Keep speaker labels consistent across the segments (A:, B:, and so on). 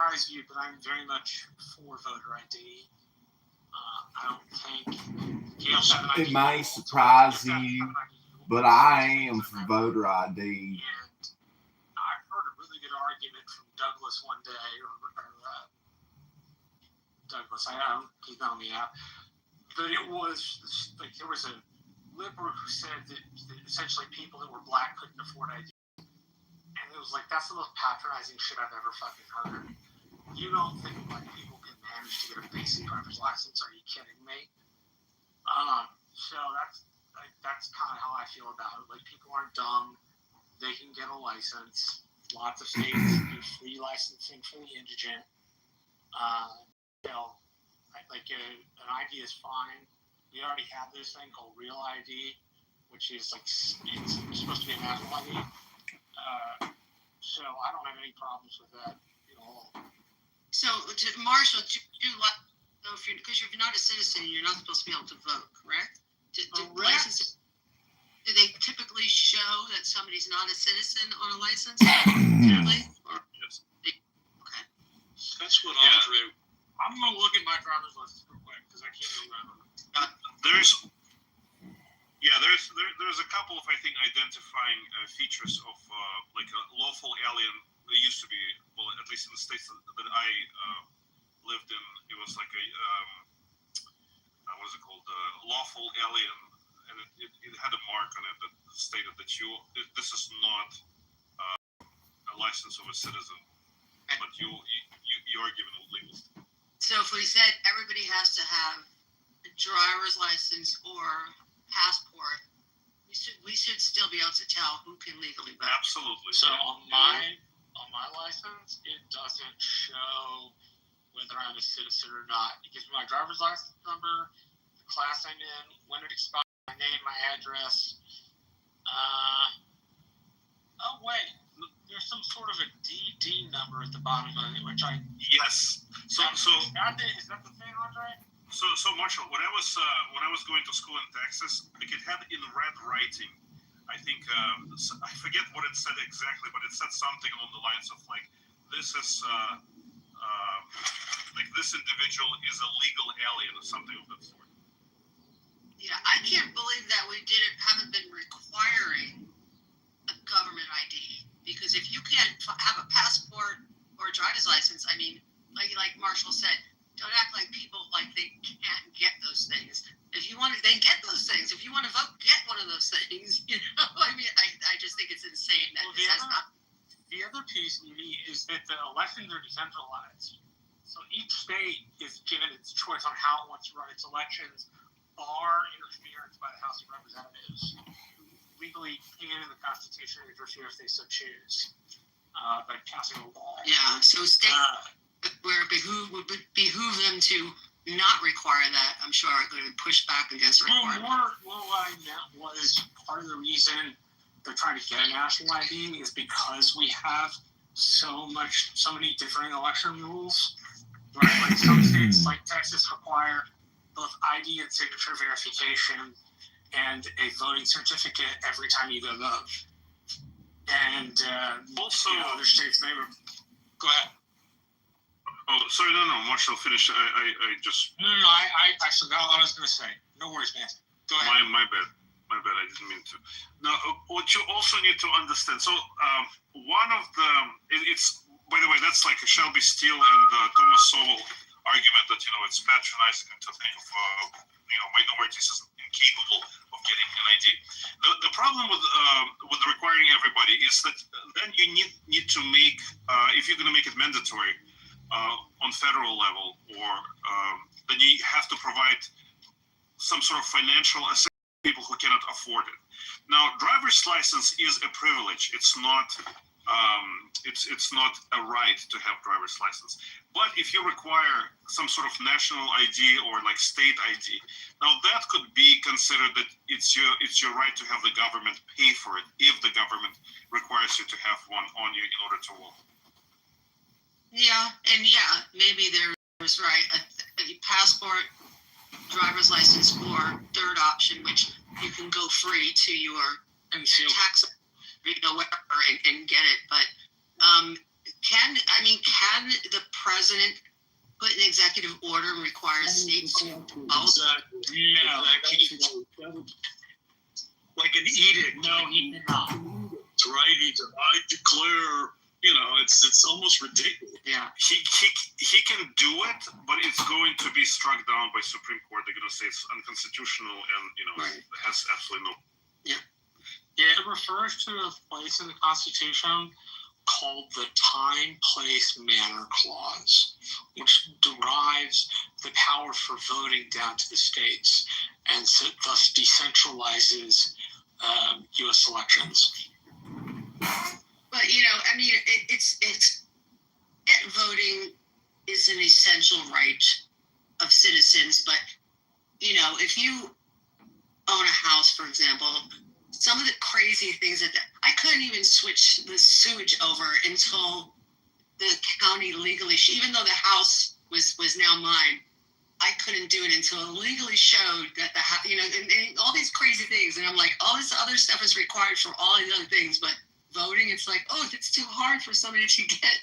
A: surprise you, but I'm very much for voter ID. I don't think
B: it may surprise you, but I am for voter ID.
A: And I heard a really good argument from Douglas one day, Douglas, he's not on the app, but it was like there was a liberal who said that essentially people that were black couldn't afford ID. And it was like, that's the most patronizing shit I've ever fucking heard. You don't think black people can manage to get a basic driver's license? Are you kidding me? So that's kind of how I feel about it. Like, people aren't dumb. They can get a license. Lots of states do free licensing for the indigent. An ID is fine. We already have this thing called Real ID, which is like, it's supposed to be a national ID. So I don't have any problems with that at all.
C: So, Marshall, because you're not a citizen, you're not supposed to be able to vote, correct? Licenses, do they typically show that somebody's not a citizen on a license? Typically?
D: Yes.
C: Okay.
A: That's what Andre. I'm going to look at my driver's license real quick because I can't remember.
D: There's a couple of, I think, identifying features of like a lawful alien. There used to be, well, at least in the states that I lived in, it was like a what is it called, lawful alien, and it had a mark on it that stated that this is not a license of a citizen, but you are given a legal status.
C: So if we said everybody has to have a driver's license or passport, we should still be able to tell who can legally vote.
D: Absolutely.
A: So on my license, it doesn't show whether I'm a citizen or not. It gives me my driver's license number, the class I'm in, when it expired, my name, my address. Oh wait, there's some sort of a DD number at the bottom of it, which
D: Yes. So
A: is that the thing, Andre?
D: So Marshall, when I was going to school in Texas, like, it had in red writing, I think I forget what it said exactly, but it said something along the lines of like, this is like, this individual is a legal alien or something of that sort.
C: Yeah, I can't believe that we haven't been requiring a government ID, because if you can't have a passport or a driver's license, I mean, like Marshall said, don't act like people like they can't get those things. If you want to, they get those things. If you want to vote, get one of those things. You know, I mean, I just think it's insane that
A: the other piece is that the elections are decentralized. So each state is given its choice on how it wants to run its elections, bar interference by the House of Representatives, who legally can, in the Constitution, interfere if they so choose by passing a law.
C: Yeah, so state where it would behoove them to not require that, I'm sure are going to push back against the requirement.
A: What I meant was, part of the reason they're trying to get a national ID is because we have so many different election rules. Right? Like, some states, like Texas, require both ID and signature verification and a voting certificate every time you go vote. And also, other states may. Go ahead.
D: Oh, sorry, no, Marshall, finish. I just.
A: No, I forgot what I was going to say. No worries, man. Go ahead.
D: My bad. I didn't mean to. Now, what you also need to understand. So, one of it's, by the way, that's like a Shelby Steele and Thomas Sowell argument that, it's patronizing to think of, minorities as incapable of getting an ID. The problem with requiring everybody is that then you need to make, if you're going to make it mandatory on federal level, or then you have to provide some sort of financial assistance to people who cannot afford it. Now, driver's license is a privilege. It's not it's not a right to have driver's license. But if you require some sort of national ID or like state ID, now that could be considered that it's your right to have the government pay for it if the government requires you to have one on you in order to vote.
C: Yeah, and maybe there's a passport, driver's license, or third option, which you can go free to your tax, whatever, and get it. But Can the president put an executive order and require states to vote?
E: Exactly.
A: No.
E: Like an edict.
A: No, he did not.
E: That's right. I declare. It's almost ridiculous.
A: Yeah.
D: He can do it, but it's going to be struck down by Supreme Court. They're going to say it's unconstitutional, and
C: Right.
D: it has absolutely no.
A: Yeah, it refers to a place in the Constitution called the Time, Place, Manner Clause, which derives the power for voting down to the states, and so thus decentralizes U.S. elections.
C: But it's voting is an essential right of citizens. But if you own a house, for example, some of the crazy things that I couldn't even switch the sewage over until the county legally, even though the house was now mine, I couldn't do it until it legally showed that and all these crazy things. And I'm like, all this other stuff is required for all these other things, but voting, it's like, oh, it's too hard for somebody to get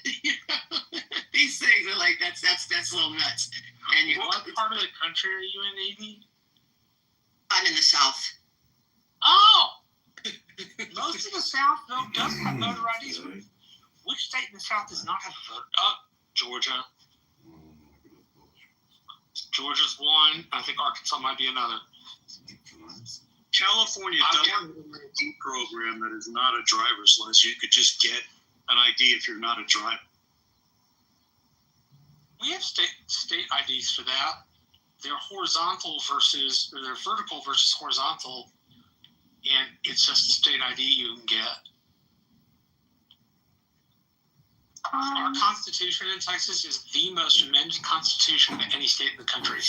C: these things. They're like, that's a little nuts. And
A: What part of the country are you in, Navy?
C: I'm in the South.
A: Oh! Most of the South does have voter IDs. Which state in the South does not have a voter? Georgia. Georgia's one. I think Arkansas might be another.
E: California does have an ID program that is not a driver's license. You could just get an ID if you're not a driver.
A: We have state IDs for that. They're they're vertical versus horizontal, and it's just a state ID you can get. Our Constitution in Texas is the most amended Constitution of any state in the country.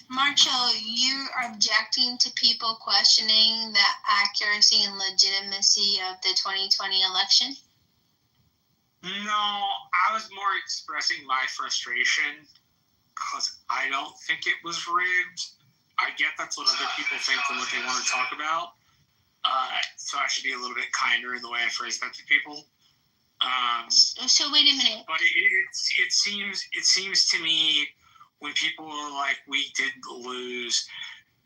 F: Marshall, you're objecting to people questioning the accuracy and legitimacy of the 2020 election?
A: No, I was more expressing my frustration because I don't think it was rigged. I get that's what other people think and what they want to talk about. So I should be a little bit kinder in the way I phrase that to people.
F: So wait a minute.
A: But it seems to me when people are like, we did lose,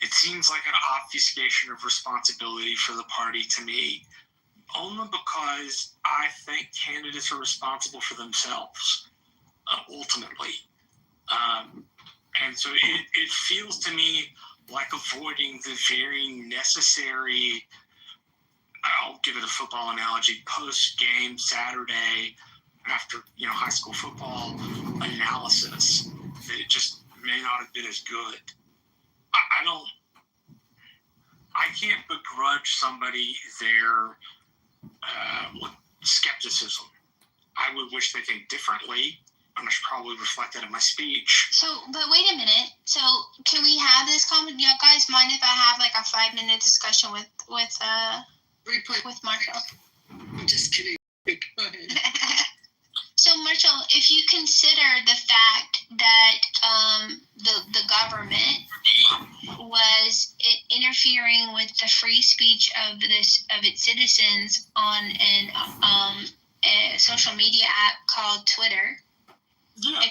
A: it seems like an obfuscation of responsibility for the party to me. Only because I think candidates are responsible for themselves, ultimately. And so it feels to me like avoiding the very necessary, I'll give it a football analogy, post-game Saturday after high school football analysis. That it just may not have been as good. I can't begrudge somebody their skepticism. I would wish they think differently, and I should probably reflect that in my speech.
F: So, but wait a minute. So, can we have this comment? You guys mind if I have like a 5-minute discussion with Marshall?
C: I'm just kidding. Go ahead.
F: So, Marshall, if you consider the fact that the government was interfering with the free speech of its citizens on a social media app called Twitter,
A: Yeah.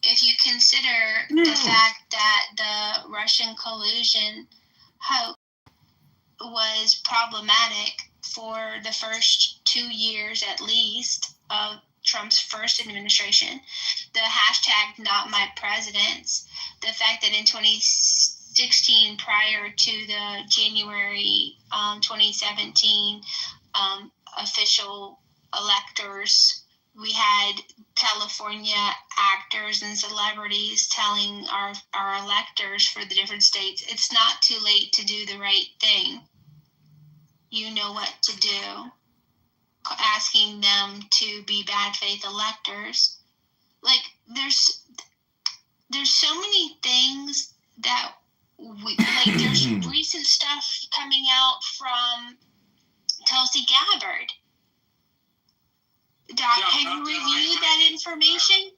F: if you consider the fact that the Russian collusion hoax was problematic for the first 2 years at least of Trump's first administration, the hashtag not my presidents, the fact that in 2016, prior to the January 2017 official electors, we had California actors and celebrities telling our electors for the different states, it's not too late to do the right thing. You know what to do. Asking them to be bad faith electors. Like, there's so many things that there's recent stuff coming out from Tulsi Gabbard. Doc, have you reviewed that information?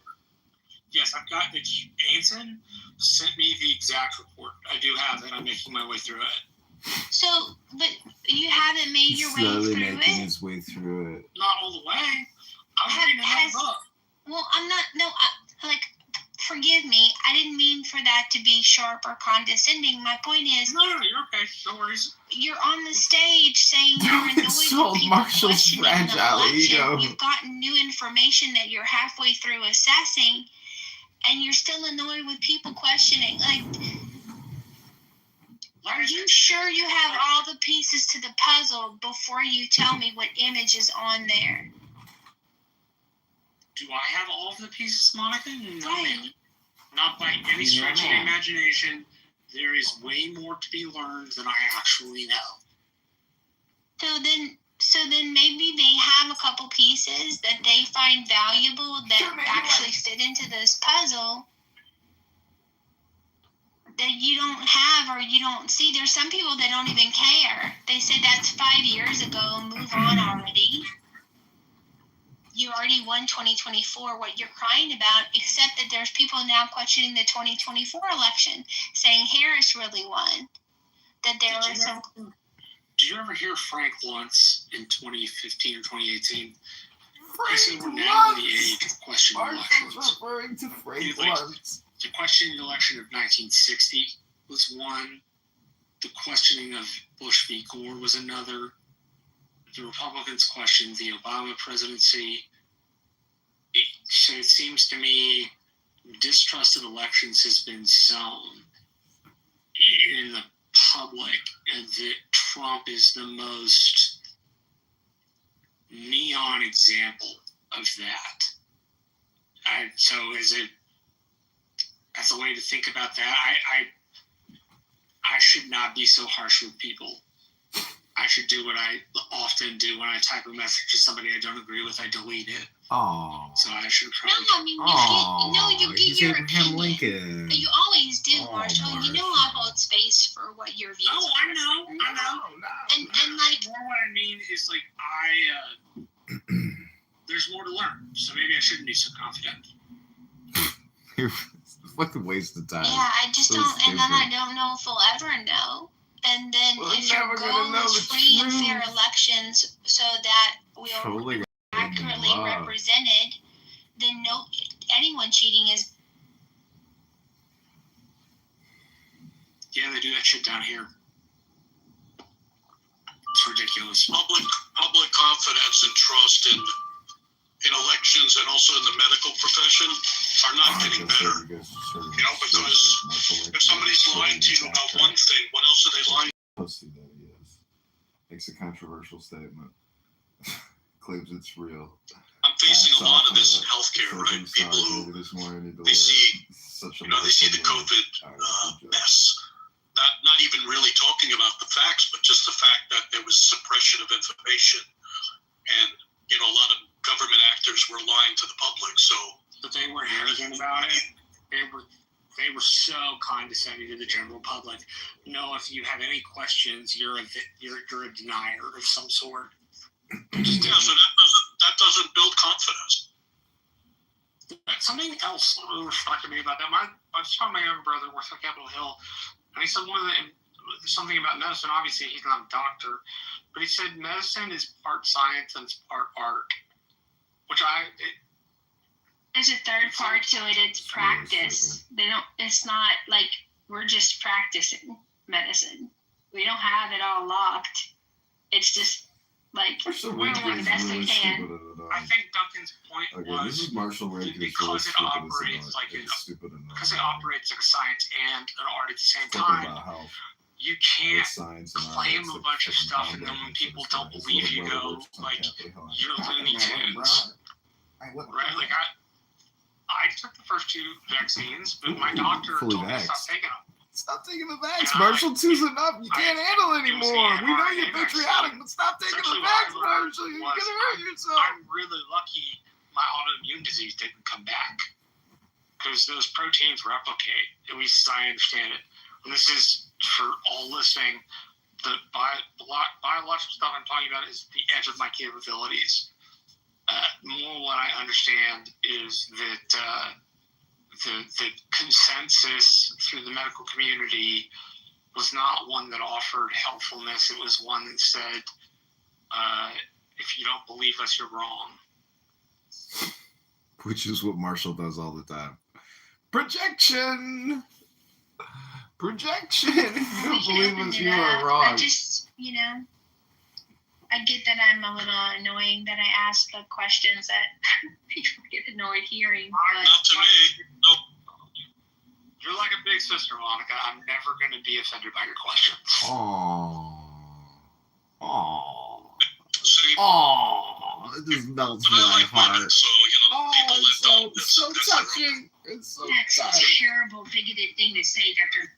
A: Yes, I've got it. Anson sent me the exact report. I do have it. I'm making my way through it.
F: So, but you haven't made your way
B: Slowly
F: through
B: making
F: it?
B: his way through it.
A: Not all the way. I'm reading that book.
F: Well, I'm not. No, forgive me. I didn't mean for that to be sharp or condescending. My point is,
A: No, you're okay. No worries.
F: you're on the stage saying you're
B: Don't
F: annoyed
B: insult
F: with people
B: Marshall's
F: questioning an
B: fragile
F: election.
B: ego.
F: You've gotten new information that you're halfway through assessing, and you're still annoyed with people questioning. Like, are you sure you have all the pieces to the puzzle before you tell me what image is on there?
A: Do I have all of the pieces, Monica? No,
F: Right.
A: ma'am. Not by any stretch of the imagination. There is way more to be learned than I actually know.
F: So then maybe they have a couple pieces that they find valuable that actually fit into this puzzle that you don't have or you don't see. There's some people that don't even care. They say that's 5 years ago, move on already. You already won 2024, what you're crying about, except that there's people now questioning the 2024 election, saying Harris really won. That there were some...
A: Did you ever hear Frank Luntz in 2015 or 2018? He said we're now in the age of questioning elections.
B: Referring to Frank
A: Like,
B: Luntz.
A: the questioning election of 1960 was one. The questioning of Bush v. Gore was another. The Republicans questioned the Obama presidency. So it seems to me distrust of elections has been sown in the public, and that Trump is the most neon example of that. So as a way to think about that, I should not be so harsh with people. I should do what I often do when I type a message to somebody I don't agree with. I delete it.
B: Oh.
A: So I should
F: No,
A: probably.
F: I mean, you
B: he's
F: get your
B: Abraham
F: opinion.
B: Lincoln.
F: You always do,
B: Oh,
F: Marshall. You know
B: Marshall.
F: I hold space for what your views
A: Oh,
F: are.
A: I know.
F: And like,
A: More what I mean is like there's more to learn. So maybe I shouldn't be so confident.
B: What a waste of time.
F: yeah, I just
B: So
F: don't, and then I
B: stupid.
F: don't know if we'll ever know. And then
B: We're
F: if your
B: never gonna
F: goal
B: know
F: is
B: the
F: free and fair
B: truth.
F: elections so that we'll
B: Totally
F: accurately
B: love.
F: represented, then no, anyone cheating is
A: Yeah, they do that shit down here. It's ridiculous.
E: Public confidence and trust in elections and also in the medical profession are not getting better. Because if somebody's lying to you about one thing, what else are they lying?
B: Pussy that he is. Makes a controversial statement. Claims it's real.
E: I'm facing a lot of this in healthcare, right? People who they see, they see the COVID mess. Not even really talking about the facts, but just the fact that there was suppression of information, and a lot of government actors were lying to the public. So,
A: But they weren't arrogant about it. They were so condescending to the general public. No, if you have any questions, you're a denier of some sort.
E: yeah, so that doesn't build confidence.
A: Something else really reflected me about that. I was talking to my younger brother, works on Capitol Hill, and he said something about medicine. Obviously, he's not a doctor, but he said medicine is part science and it's part art. Which
F: there's a third part to it. It's practice. It's not like we're just practicing medicine. We don't have it all locked. It's just like we're doing the best we can.
A: I think Duncan's point was
B: this is Marshall Ray
A: because it operates like a science and an art at the same time. You can't claim a bunch of stuff, and then when people don't believe you, go like you're Looney Tunes, right? Like I took the first 2 vaccines, but my doctor told me to stop taking them.
B: Stop taking the vax, Marshall. 2's enough. You can't handle it anymore. We know you're patriotic, but stop taking the vax, Marshall. You're gonna hurt yourself.
A: I'm really lucky my autoimmune disease didn't come back because those proteins replicate, at least as I understand it. And this is for all listening. The biological stuff I'm talking about is the edge of my capabilities. More what I understand is that the consensus through the medical community was not one that offered helpfulness. It was one that said, if you don't believe us, you're wrong.
B: Which is what Marshall does all the time. Projection! Projection! If you don't believe us, you are wrong.
F: I just, I get that I'm a little annoying that I ask the questions that people get annoyed hearing. But
E: Not to me. Nope.
A: You're like a big sister, Monica. I'm never going to be offended by your questions.
E: See,
B: It just melts
E: but I
B: my
E: like women,
B: heart.
E: so people that don't.
B: It's so
E: That's their own.
B: touching. It's so
F: that's a
B: touching.
F: terrible, bigoted thing to say, Dr.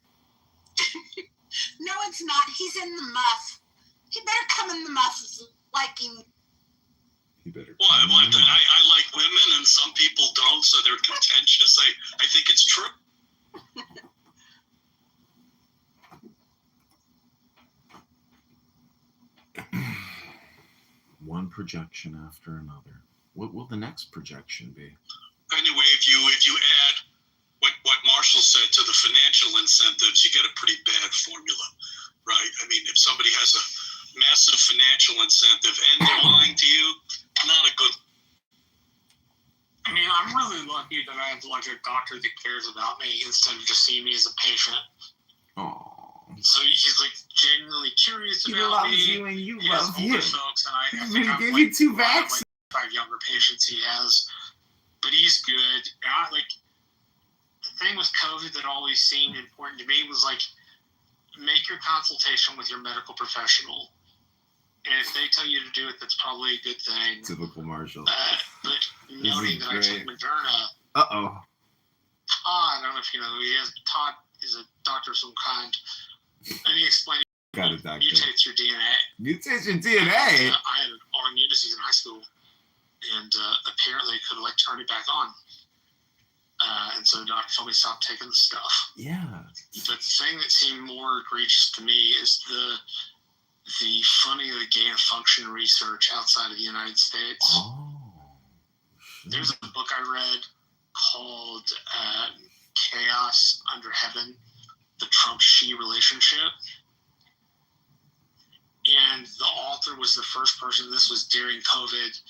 G: No, it's not. He's in the muff. He better come in the muff liking.
B: You better.
E: Well, I like women, and some people don't, so they're contentious. I think it's true.
B: One projection after another. What will the next projection be?
E: Anyway, if you add what Marshall said to the financial incentives, you get a pretty bad formula, right? I mean, if somebody has a massive financial incentive and they're lying to you, not a good.
A: I mean, I'm really lucky that I have like a doctor that cares about me instead of just seeing me as a patient.
B: Oh.
A: So he's like genuinely curious
B: He
A: about
B: loves
A: me.
B: you and you
A: He has
B: love
A: older
B: him.
A: folks, and I
B: He
A: think I'm
B: gave
A: like
B: you 2
A: one of,
B: vaccines.
A: like 5 younger patients he has, but he's good. And the thing with COVID that always seemed important to me was like, make your consultation with your medical professional, and if they tell you to do it, that's probably a good thing.
B: Typical Marshall.
A: But noting that I took Moderna,
B: Uh-oh.
A: Todd, I don't know if you know who he is, but Todd is a doctor of some kind, and he explained
B: Got it, doctor.
A: mutates your DNA.
B: Mutation DNA?
A: I had an autoimmune disease in high school, and apparently could like turn it back on. And so the doctor told me to stop taking the stuff.
B: Yeah.
A: But the thing that seemed more egregious to me is the funding of the gain of function research outside of the United States.
B: Oh. Shit.
A: There's a book I read called Chaos Under Heaven, the Trump-Xi relationship. And the author was the first person, this was during COVID,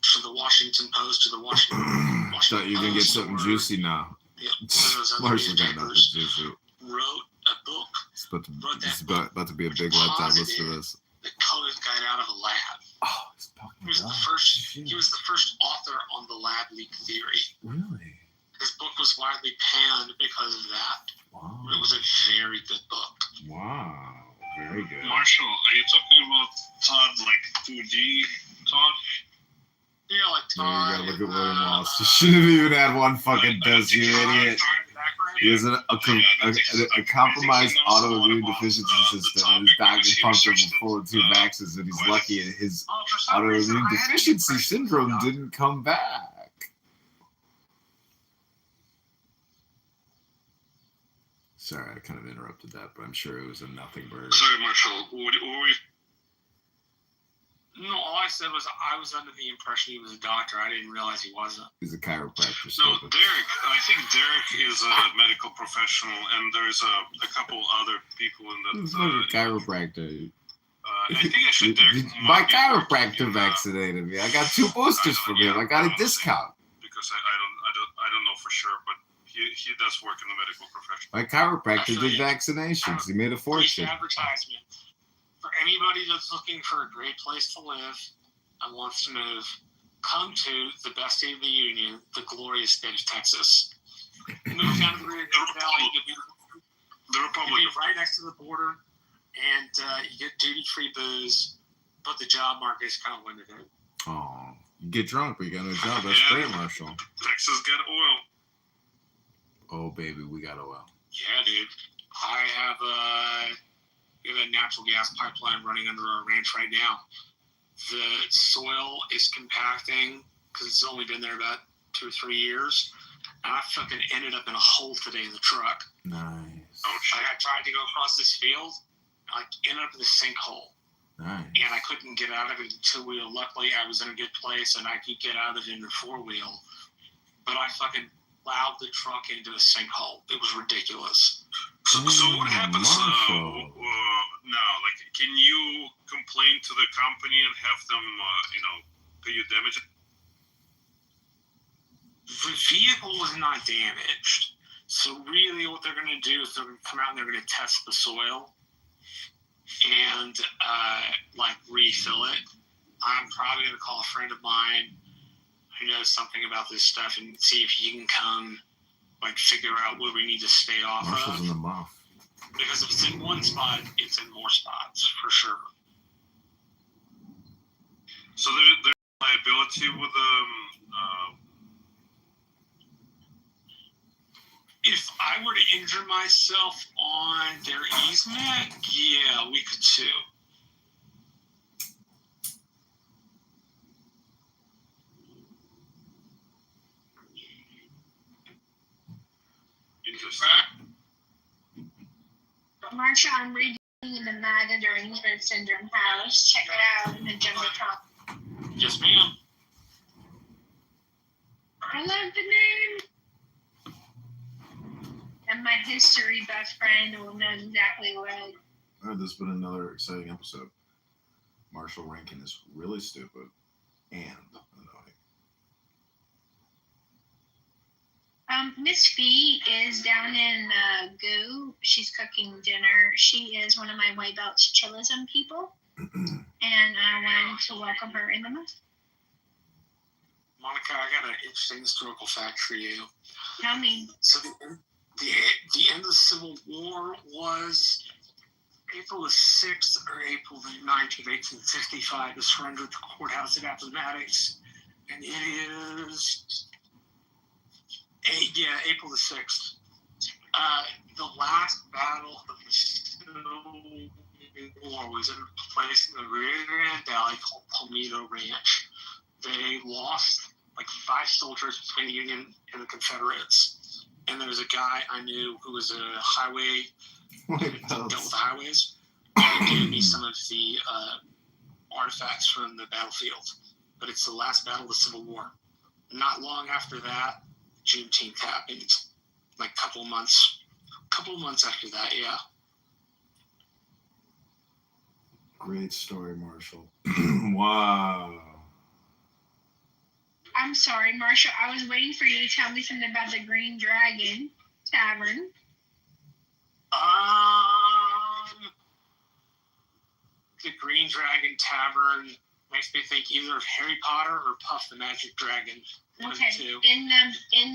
A: from the Washington Post to the Washington
B: Thought you were going to get
A: Post,
B: something
A: or,
B: juicy now.
A: Yeah, one of those other
B: Marshall got nothing
A: newspapers,
B: juicy.
A: wrote a book.
B: It's about to be a big letdown. Listen to this.
A: That COVID got out of a lab.
B: Oh, it's fucking
A: He was the first. He was the first author on the lab leak theory.
B: Really?
A: His book was widely panned because of that.
B: Wow.
A: It was a very good book.
B: Wow. Very good.
D: Marshall, are you talking about Todd like 2G Todd?
A: Yeah, like
B: Yeah,
A: Todd.
B: you gotta look at William Lost. You should have even had one fucking dose, you idiot. He has a compromised autoimmune deficiency system, and his doctor pumped him full of 2 vaccines, and he's lucky his autoimmune deficiency syndrome didn't come back. Sorry, I kind of interrupted that, but I'm sure it was a nothing burger.
D: Sorry, Marshall. What were you?
A: No, all I said was I was under the impression he was a doctor. I didn't realize he wasn't.
B: He's a chiropractor.
D: No,
B: stupid.
D: Derek. I think Derek is a medical professional, and there's a couple other people in
B: He's
D: the.
B: like a chiropractor.
D: I think actually Derek.
B: My
D: might be
B: chiropractor
D: working in,
B: vaccinated me. I got 2 boosters from him. I got a discount.
D: Because I don't know for sure, but he does work in the medical profession.
B: My chiropractor did vaccinations. He made a fortune.
A: Advertisement for anybody that's looking for a great place to live and wants to move. Come to the best state of the union, the glorious state of Texas. Move down to the Rio Grande Valley.
D: The Republic.
A: You'll be right next to the border, and you get duty-free booze, but the job market is kind of limited.
B: Oh, you get drunk, but you got no job. That's great, Marshall.
D: Texas got oil.
B: Oh, baby, we got oil.
A: Yeah, dude. We have a natural gas pipeline running under our ranch right now. The soil is compacting because it's only been there about 2 or 3 years. And I fucking ended up in a hole today in the truck.
B: Nice.
D: Oh shit.
A: I tried to go across this field. I ended up in a sinkhole.
B: Nice.
A: And I couldn't get out of it in 2-wheel. Luckily, I was in a good place and I could get out of it in a 4-wheel. But I fucking plowed the truck into a sinkhole. It was ridiculous.
D: So what happens
B: Marshall.
D: now? Like, can you complain to the company and have them, pay you damage?
A: The vehicle was not damaged. So really what they're going to do is they're going to come out and they're going to test the soil and refill it. I'm probably going to call a friend of mine who knows something about this stuff and see if he can come figure out where we need to stay off
B: Marshall's
A: of.
B: in the muff.
A: Because if it's in one spot, it's in more spots for sure.
D: So there's liability with
A: if I were to injure myself on their easement, yeah, we could sue.
D: interesting.
F: Marshall, I'm reading the MAGA Derangement Syndrome House. Check it out in the Jungle Talk.
A: Yes, ma'am.
F: I love the name. And my history best friend will know exactly what.
B: This has been another exciting episode. Marshall Rankin is really stupid and annoying.
F: Miss Fee is down in Goo. She's cooking dinner. She is one of my White Belts Chillism people. And I wanted to welcome her in the month.
A: Monica, I got an interesting historical fact for you.
F: Tell me.
A: So the end of the Civil War was April the 6th or April the 9th of 1865, the surrender at the courthouse at Appomattox. And it is, April the 6th. The last battle of the Civil War was in a place in the Rio Grande Valley called Palmito Ranch. They lost 5 soldiers between the Union and the Confederates. And there was a guy I knew who was a highway, dealt with highways. And he gave me some of the artifacts from the battlefield. But it's the last battle of the Civil War. Not long after that, Juneteenth happened. A couple of months after that, yeah.
B: Great story, Marshall. Wow.
F: I'm sorry, Marshall. I was waiting for you to tell me something about the Green Dragon Tavern.
A: The Green Dragon Tavern makes me think either of Harry Potter or Puff the Magic Dragon.
F: Okay. In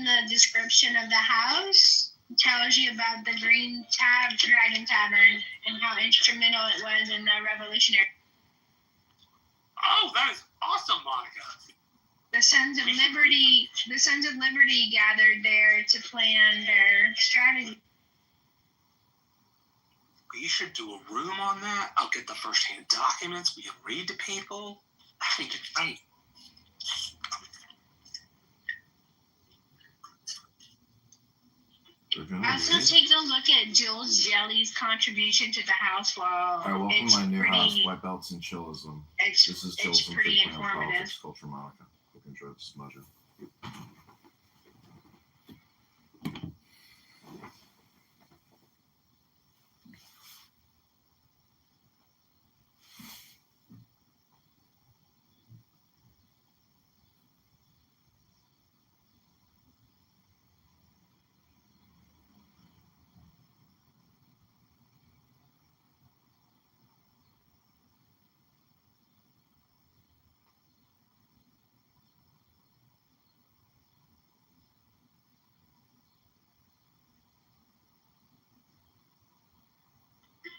F: the description of the house, it tells you about the Green Dragon Tavern and how instrumental it was in the Revolutionary.
A: Oh, that is awesome, Monica.
F: The Sons of Liberty gathered there to plan their strategy.
A: We should do a room on that. I'll get the first-hand documents. We can read to people. I think it's great.
F: Also, take a look at Jules Jelly's contribution to the house wall.
B: I welcome my new house, White Belts and Chillism. This is Chillism
F: pretty
B: 3.0
F: informative.
B: Politics, Culture, Monica. Hope you enjoyed this smudger.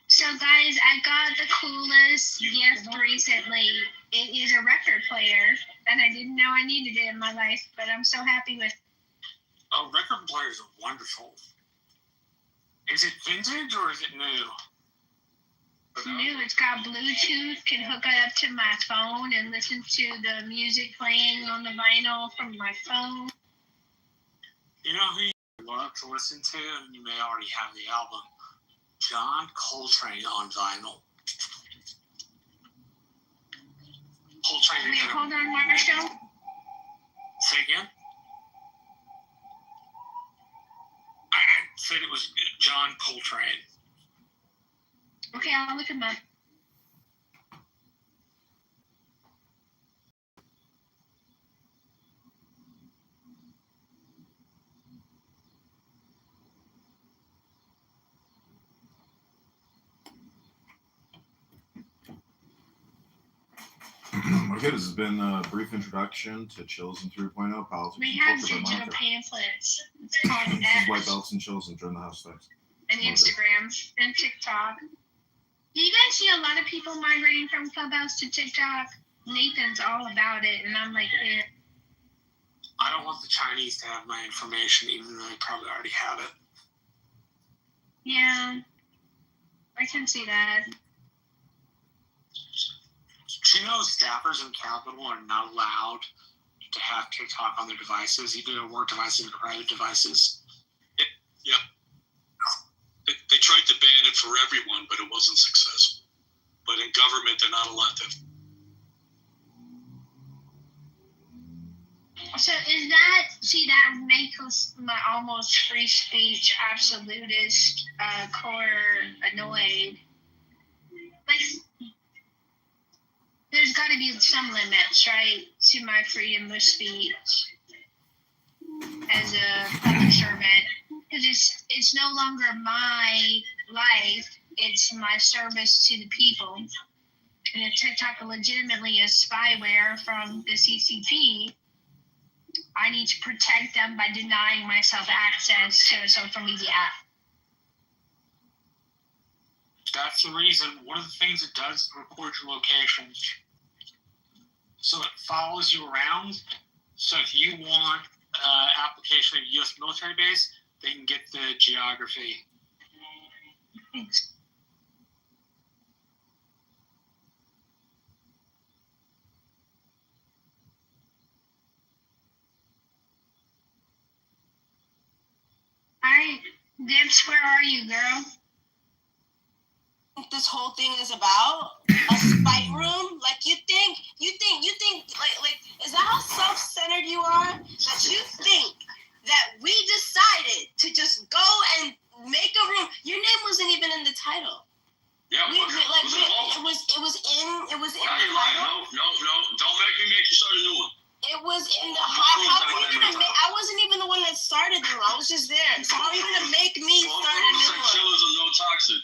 F: So, guys, I got the coolest gift recently. It is a record player that I didn't know I needed it in my life, but I'm so happy with.
A: Oh, record players are wonderful. Is it vintage or is it new?
F: It's new. It's got Bluetooth, can hook it up to my phone and listen to the music playing on the vinyl from my phone.
A: You know who you love to listen to, and you may already have the album? John Coltrane on vinyl. Coltrane.
F: Wait, hold on, Marshall.
A: Say again? I said it was John Coltrane.
F: Okay, I'll look him up.
B: Okay, this has been a brief introduction to Chills 3.0 Politics
F: We
B: and
F: have
B: Culture by
F: digital
B: Monica.
F: pamphlets. It's called
B: This is White
F: X
B: Belts and Chills and Join the House Text.
F: and Instagram and TikTok. Do you guys see a lot of people migrating from Clubhouse to TikTok? Nathan's all about it, and I'm like, eh.
A: I don't want the Chinese to have my information, even though they probably already have it.
F: Yeah, I can see that.
A: Do you know staffers in Capitol are not allowed to have TikTok on their devices, either their work devices or private devices?
E: They tried to ban it for everyone, but it wasn't successful. But in government, they're not allowed to.
F: So is that makes my almost free speech absolutist core annoyed. Like, there's got to be some limits, right, to my freedom of speech as a public servant. Because it's no longer my life, it's my service to the people. And if TikTok legitimately is spyware from the CCP, I need to protect them by denying myself access to a social media app.
A: That's the reason. One of the things it does is record your location. So it follows you around. So if you want application of U.S. military base, they can get the geography.
F: Thanks. Alright, Dips, where are you, girl?
H: This whole thing is about a spite room. Like you think like is that how self-centered you are? That you think that we decided to just go and make a room. Your name wasn't even in the title.
E: Yeah,
H: It was in the title.
E: No, don't make me make you start a new one.
H: It was in the how are you gonna make I wasn't even the one that started the room. I was just there. So how are you gonna make me start a new one?
E: Chillers of no toxic.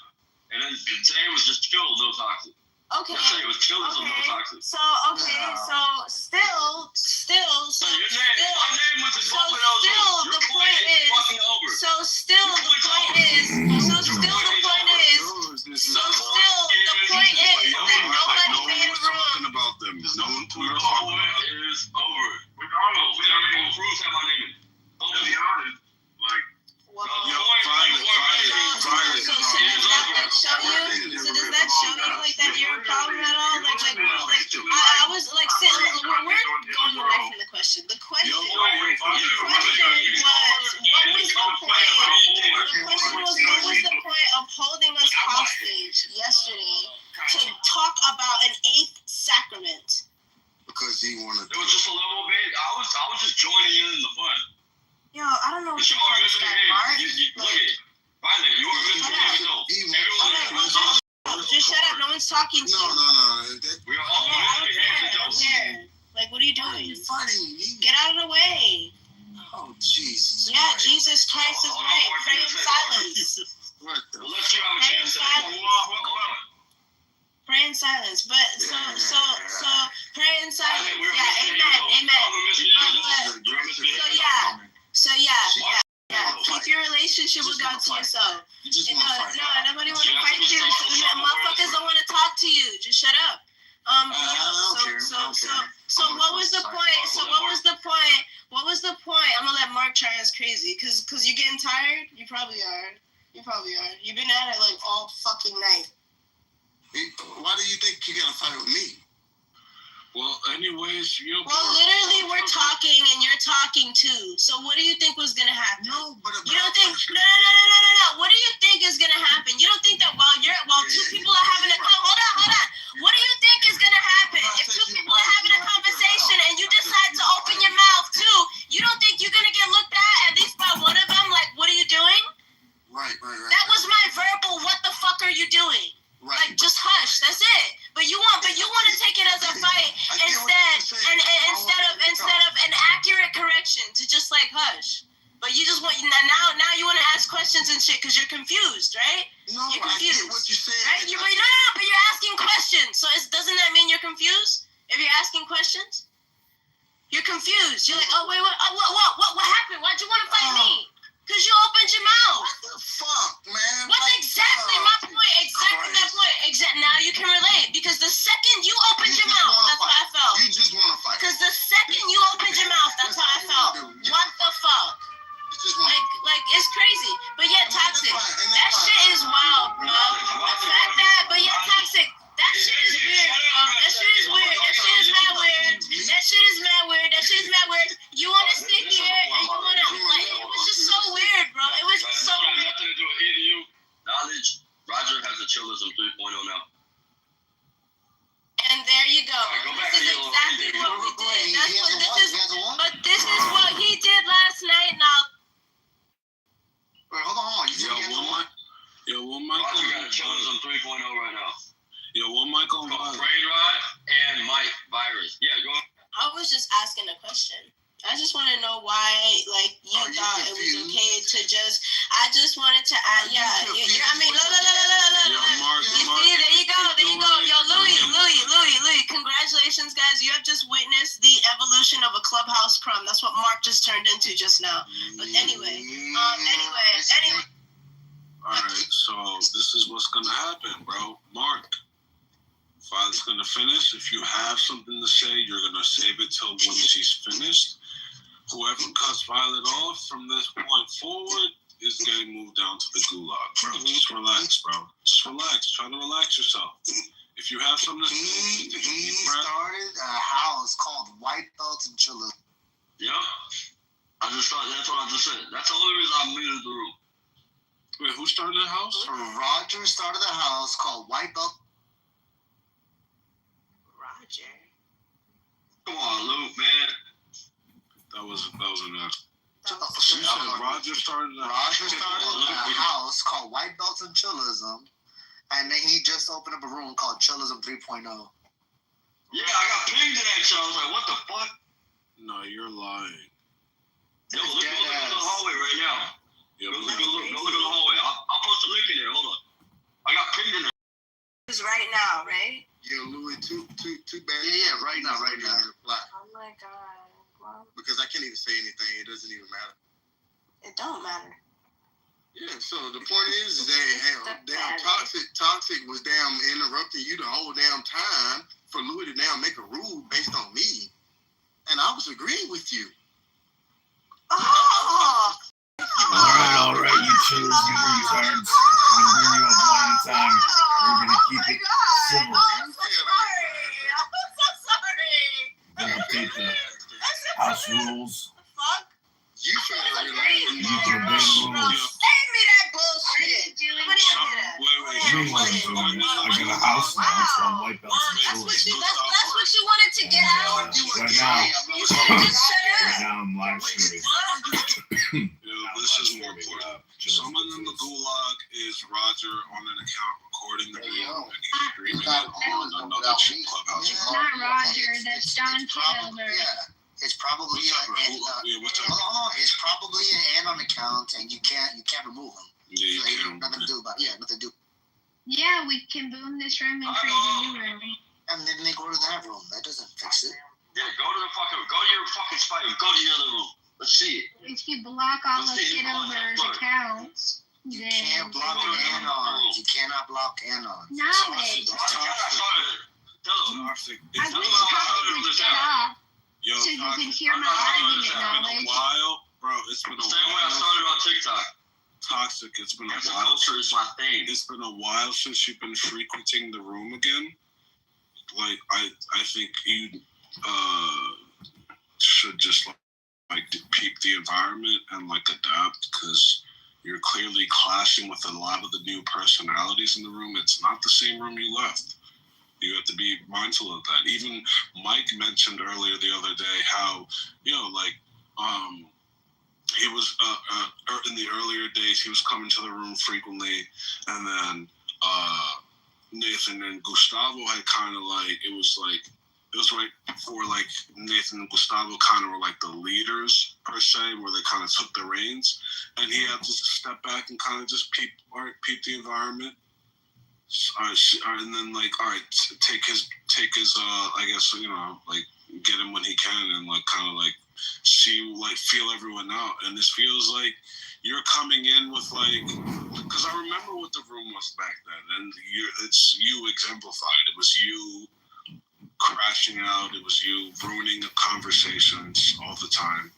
E: And then today was just chill, no toxic.
H: Okay.
E: Yesterday was chillers of no toxic.
H: So still.
E: So your name, my name was in both of those rooms.
H: The point is.
E: Fucking over.
H: So still the point is that nobody made a room.
B: About them. No one
E: The point is over. Regardless, we have no proof that my name is. To be honest, like.
H: So does that show you like that you're a problem at all? I was like saying we're going away from the question. The question was what was the point of holding us hostage yesterday to talk about an eighth sacrament?
B: Because he wanted
E: It was just a level bit. I was just joining in the fun.
H: Yo, I don't know what
E: But
H: you
E: you
H: call
E: are
H: that
E: misbehaving.
H: part.
E: Look at it. Finally, you are misbehaving. No. Everyone
H: Just shut up. No one's talking to you.
E: We are all misbehaving.
H: Where? Like, what are you doing?
B: fighting me.
H: Get out of the way.
B: Oh, Jesus.
H: Yeah, Jesus Christ is right. Pray in silence.
B: What the?
E: Let's see how a chance at it.
H: Pray in silence. But so pray in silence. Yeah, amen. So keep your relationship with God to yourself.
B: You just
H: No,
B: want to fight.
H: nobody want to fight you. Motherfuckers don't want to talk to you. Just shut up. So what was the point? What was the point? I'm gonna let Mark try as crazy, cause you're getting tired. You probably are. You've been at it like all fucking night.
B: Why do you think you gotta fight with me?
A: Well, anyways,
H: Well, literally, we're talking and you're talking too. So what do you think was gonna happen?
B: No, but
H: You don't think? No. What do you think is gonna happen? You don't think that while two people are having a hold on. What do you think is gonna happen if two people are having a conversation and you decide to open your mouth too? You don't think you're gonna get looked at least by one of them? Like, what are you doing?
B: Right.
H: That was my verbal. What the fuck are you doing?
B: Right.
H: Like, just hush. That's it. But you want to take it as a fight instead of an accurate correction to just like hush. But you just want now you want to ask questions and shit because you're confused, right?
B: No,
H: You're
B: I
H: confused,
B: get what you're saying.
H: right? But you're asking questions. So doesn't that mean you're confused? If you're asking questions, you're confused. You're like, oh wait, what happened? Why'd you want to fight me? Because you opened your mouth.
I: What the fuck, man?
H: What's exactly my point? Exactly that point. Now you can relate. Because the second you opened your mouth, that's how I felt.
I: You just want to fight.
H: Because the second you opened your mouth, that's how I felt. What the fuck? Like it's crazy. But yeah, toxic. That shit is wild, bro. The fact that, but yeah, toxic. That shit is weird, bro. That shit is weird. That shit is mad weird. That shit is mad weird. That shit is mad weird. You want to sit here and you want to, like, it was just so weird, bro. It was just so weird.
E: Nothing to do with either you. Knowledge. Roger has a chillism 3.0 now.
H: And there you go. This is exactly what we did. That's what this is. But this is what he did last night. Now.
I: Wait, hold on.
E: One mic. Roger got a chillism 3.0 right now.
D: Yo, one mic on
E: Brain Rot and Mike Virus. Yeah, go on.
H: I was just asking a question. I just want to know why, like, you thought it was okay to just. I just wanted to add, yeah. I mean, look. You see, there you go. Yo, Louis. Congratulations, guys. You have just witnessed the evolution of a clubhouse prom. That's what Mark just turned into just now. But anyway.
D: All right, so this is what's gonna happen, bro. Mark. Father's gonna finish. If you have something to say, you're gonna save it till when she's finished. Whoever cuts Violet off from this point forward is getting moved down to the gulag, bro. Just relax, bro. Just relax. Try to relax yourself. If you have something to say,
I: he started a house called White Belts and Chillers.
E: Yeah. That's what I just said. That's the only reason I muted the room.
D: Wait, who started the house?
I: Roger started a house called White Belt.
H: Roger.
E: Come on, Luke, man.
D: That was enough.
I: Roger started a house called White Belts and Chillism, and then he just opened up a room called Chillism 3.0.
E: Yeah, I got pinged in that show. I was like, what the fuck?
D: No, you're lying.
E: Yo, look at the hallway right now. Go look at the hallway. I'll post a link in there. Hold on. I got pinged in there.
H: It's right now, right?
I: Yeah, Louis, too bad. Yeah, right now.
H: Oh my god. Well,
I: because I can't even say anything. It doesn't even matter.
H: It don't matter.
I: Yeah, so the point is that damn toxic was damn interrupting you the whole damn time for Louis to damn make a rule based on me, and I was agreeing with you.
H: Oh.
B: All right, you chillers, you retards. I'm gonna bring you up one at a time. We're gonna keep it civil.
H: I'm so sorry.
B: We're gonna update the house rules.
H: Fuck?
I: You should have
B: You can obey the rules.
H: Save me that bullshit. What do you do that?
B: You want to do it. I got a house now. It's on White Belts and Chillers.
H: That's what you wanted to get out.
B: Right now,
H: You should have just shut up.
B: right now I'm live streaming.
D: This is more important. Someone in the gulag is Roger on an account recording the room and he's streaming it on another clubhouse.
F: It's not Roger, that's Don Kitover.
I: Yeah, it's probably it's probably an add-on account, and you can't remove them.
D: Yeah,
I: So there's nothing to do about it. Yeah, nothing to do.
F: Yeah, we can boom this room and create a new room.
I: And then they go to that room. That doesn't fix it.
E: Yeah, go to your fucking spot. Go to the other room. Let's see it.
F: If you block all of Kitover's accounts,
I: You
F: then
I: can't block anons. You cannot block anons.
F: knowledge.
D: Toxic.
F: I wish Toxic would shut up
D: Yo,
F: so you
D: Toxic,
F: can hear my argument,
D: it's been a
F: knowledge.
D: while, bro. It's been a
E: Same way I started
D: while.
E: on TikTok.
D: Toxic. It's been a
E: Cancel
D: while.
E: culture is my thing.
D: It's been a while since you've been frequenting the room again. Like I think you should just like peep the environment and like adapt because you're clearly clashing with a lot of the new personalities in the room. It's not the same room you left. You have to be mindful of that. Even Mike mentioned earlier the other day how, he was in the earlier days, he was coming to the room frequently, and then Nathan and Gustavo had kind of like, it was right before like Nathan and Gustavo kind of were like the leaders per se, where they kind of took the reins, and he had to step back and kind of just peep the environment. And then like, all right, take his I guess, you know, like get him when he can, and like kind of like feel everyone out. And this feels like you're coming in with like, because I remember what the room was back then, and it's you exemplified. It was you crashing out. It was you ruining the conversations all the time.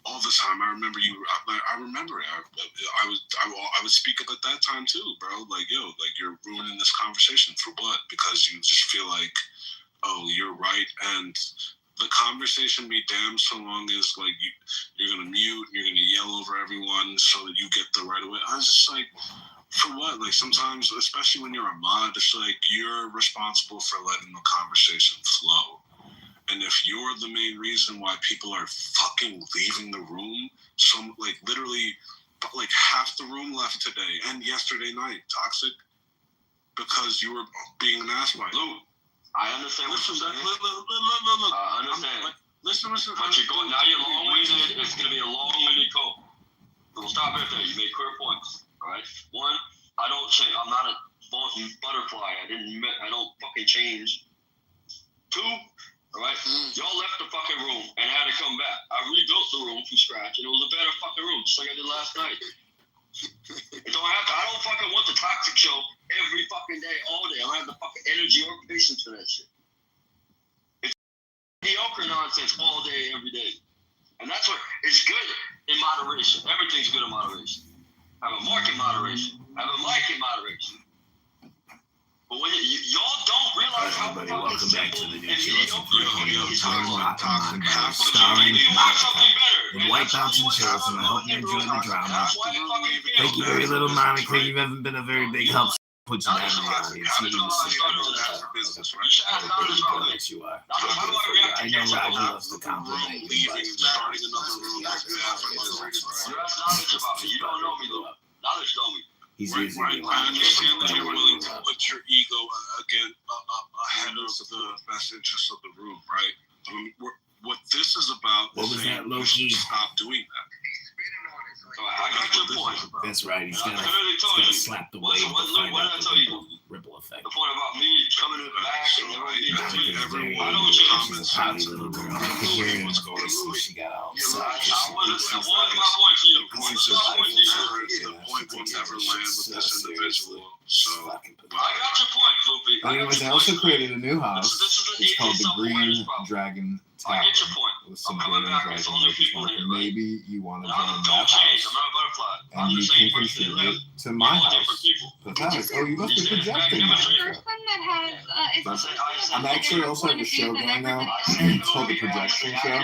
D: All the time. I remember you. I remember it. I would speak up at that time too, bro. Like, yo, like you're ruining this conversation for what? Because you just feel like, oh, you're right, and the conversation be damned so long as like you're gonna mute, you're gonna yell over everyone so that you get the right of way. I was just like, for what? Like sometimes, especially when you're a mod, it's like you're responsible for letting the conversation flow. And if you're the main reason why people are fucking leaving the room, like literally like half the room left today and yesterday night, Toxic, because you were being an ass by Lou.
E: I understand what you're saying.
D: Look.
E: I understand.
D: Listen.
E: But you're going, now you're long-winded. It's going to be a long-winded call. We'll stop right there. You made clear points. All right? One, I don't change. I'm not a butterfly. I don't fucking change. Two, all right? Y'all left the fucking room and had to come back. I rebuilt the room from scratch, and it was a better fucking room, just like I did last night. I don't fucking want the Toxic show every fucking day, all day. I don't have the fucking energy or patience for that shit. It's mediocre nonsense all day, every day. And that's what is good in moderation. Everything's good in moderation. Have a mark in moderation. Have a mic in moderation. But when y'all don't realize how fucking simple and mediocre it is.
B: Starring the White Bounce and Chills, and I hope you enjoy the drama. Thank you, very little Monica. You haven't been a very big help. Put you down in the audience. Yes, you are. I know Roger loves to compliment you, but
E: That's knowledge about me. You don't know me, though. Knowledge know me.
B: he's
D: Right,
B: using
D: right.
B: you.
D: I understand that you're willing to put your ego again ahead of the best interest of the room, right? I mean, what this is about
B: What
D: is
B: was
D: saying
B: that, Loki?
D: you should stop doing that.
E: I got your point.
B: That's right. He's
E: And I
B: gonna
E: clearly told you.
B: slap the
E: What
B: wave
E: did
B: to find out
E: I
B: the
E: tell you?
B: ripple effect.
E: The point about me coming in the back and everyone being
B: I
E: I don't change.
B: she's a potty little girl. I could hear it in her voice, and she got all upset.
E: That was my point to you.
B: This is
E: My point to you.
D: The point will never land with this individual. So
E: I got your point, Loopy.
B: Anyways, I also created a new house.
E: This is
B: It's called the Green
E: self-awareness problem.
B: Dragon
E: I
B: Tower
E: get your point.
B: with some
E: I'm coming
B: green
E: back.
B: dragon
E: It's only
B: workers
E: people
B: market.
E: here, right?
B: Maybe you want to
E: Don't
B: join that
E: change. I'm
B: house,
E: not a butterfly.
B: and
E: I'm
B: you
E: the
B: can
E: same person that
B: contribute
E: left.
B: to my
E: We're all
B: house.
E: different people.
B: Pathetic. Oh, you must be projecting now.
J: Person that has
B: I'm actually also have a show going now. It's called the Projection Show.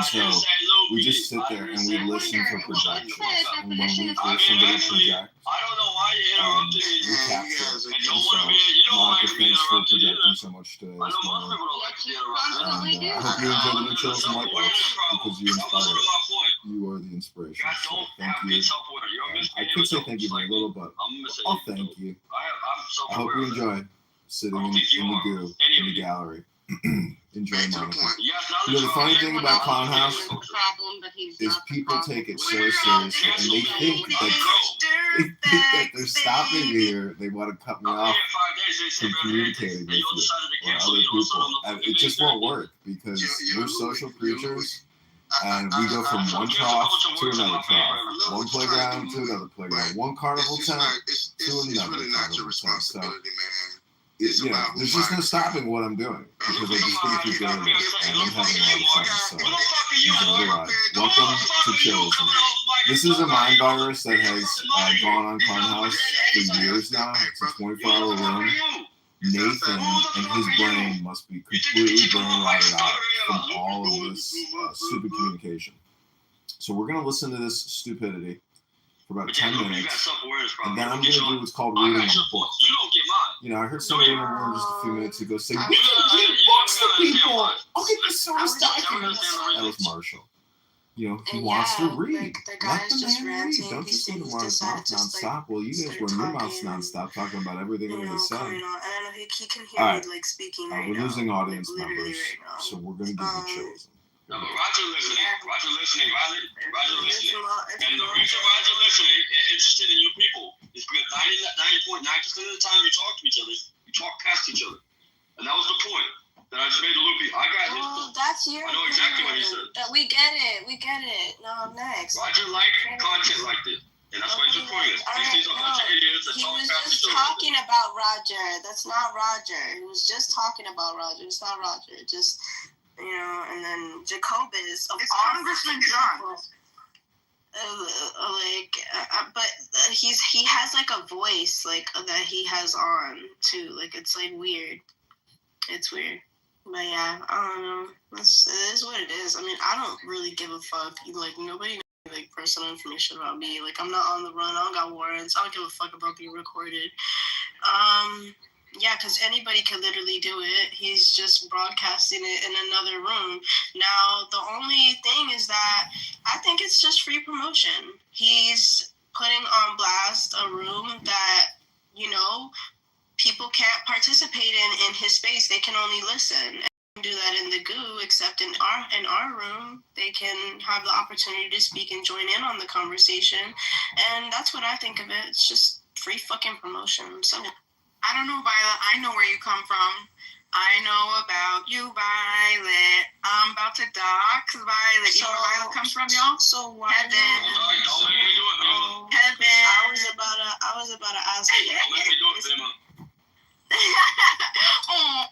B: So we just sit there and we listen for projections. And when we hear somebody project,
E: I don't know why you interrupted me.
B: we capture it.
E: And
B: And
E: you
B: so,
E: want to be, you don't
B: Monica,
E: like to be
B: thanks for
E: interrupted either.
B: projecting so much today.
E: I know
B: This
E: most
B: morning.
E: people don't like to be interrupted.
B: And I hope you enjoy the new shows and White Box because you inspire us. You are the inspiration.
E: God
B: So
E: don't
B: thank
E: have
B: you.
E: good self-aware. You're a
B: I
E: misbehavior.
B: could say thank you very little, but
E: I'm gonna say
B: I'll thank you.
E: I'm
B: I hope
E: self-aware.
B: you enjoy sitting in the goo in the gallery. Enjoy Monica. You know, the funny thing about Clown House is people take it so seriously and they think that they're stopping me or they want to cut me off from communicating with you or other people. And it just won't work because we're social creatures and we go from one trough to another trough, one playground to another playground, one carnival tent to another
I: really not your
B: carnival tent. So,
I: responsibility, man.
B: you know, there's just no stopping what I'm doing because I'm just going to keep doing this and I'm having a lot of fun. So, enjoy the ride. Welcome to Chillism. This is a mind virus that has gone on Clownhouse for years now. It's a 24-hour room. Nathan and his brain must be completely brain rotted out from all of this stupid communication. So we're going to listen to this stupidity for about 10 minutes, and then I'm going to do what's called reading a book. You know, I heard somebody in the room just a few minutes ago say, "We can read books to people. I'll get the source documents." That was Marshall. You know, he wants to read. Let the man read. Don't just let him run his mouth nonstop. Well, you guys run your mouths nonstop talking about everything under the sun. All right, we're losing audience members, so we're going to give the chills.
E: No, but Roger listening. Roger listening. And the reason Roger listening and interested in you people is because 99.9% of the time you talk to each other, you talk past each other. And that was the point that I just made to Loopy. I got his
H: Well,
E: point.
H: that's your
E: I know exactly what he
H: opinion.
E: said.
H: We get it. We get it. No, next.
E: Roger liked content like this. And that's what his point is. He sees a bunch of idiots that
H: He
E: talk
H: was
E: past
H: just
E: each other.
H: talking about Roger. That's not Roger. He was just talking about Roger. It's not Roger. Just, you know, and then Jacobus.
G: It's Congressman John.
H: But he has like a voice like that he has on too. Like it's like weird. It's weird. But yeah, I don't know. It is what it is. I mean, I don't really give a fuck. Like nobody knows like personal information about me. Like I'm not on the run. I don't got warrants. I don't give a fuck about being recorded. Yeah, because anybody can literally do it. He's just broadcasting it in another room. Now, the only thing is that I think it's just free promotion. He's putting on blast a room that, you know, people can't participate in his space. They can only listen. And do that in the goo, except in our room, they can have the opportunity to speak and join in on the conversation. And that's what I think of it. It's just free fucking promotion. So
G: I don't know, Violet. I know where you come from. I know about you, Violet. I'm about to dox Violet. You know where Violet comes from, y'all?
H: So why?
G: Heaven.
E: Don't let me do it, Bama.
G: Heaven.
H: I was about to ask you.
E: Don't let me do it, Bama.
G: Oh,